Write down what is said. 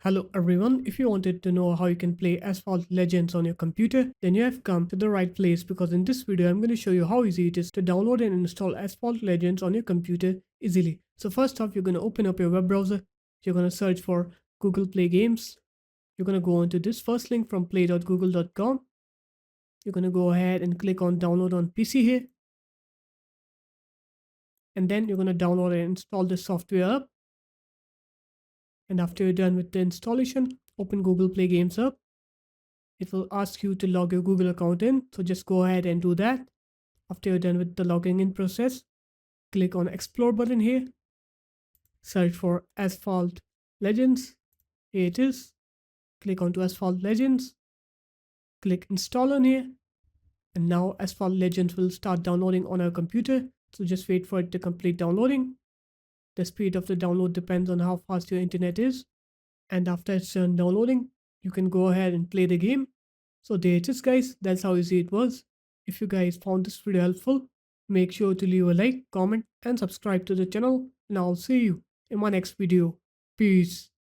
Hello everyone, if you wanted to know how you can play Asphalt Legends on your computer, then you have come to the right place because in this video I'm going to show you how easy it is to download and install Asphalt Legends on your computer easily. So first off, you're going to open up your web browser, you're going to search for Google Play Games, you're going to go onto this first link from play.google.com, you're going to go ahead and click on download on PC here, and then you're going to download and install this software up. And after you're done with the installation, open Google Play Games up. It will ask you to log your Google account in, so just go ahead and do that. After you're done with the logging in process, click on Explore button here, search for Asphalt Legends. Here it is. Click onto Asphalt Legends, click Install on here, and now Asphalt Legends will start downloading on our computer, so just wait for it to complete downloading. The speed of the download depends on how fast your internet is, and after it's done downloading, you can go ahead and play the game. So there it is guys, that's how easy it was. If you guys found this video helpful, make sure to leave a like, comment and subscribe to the channel, and I'll see you in my next video. Peace.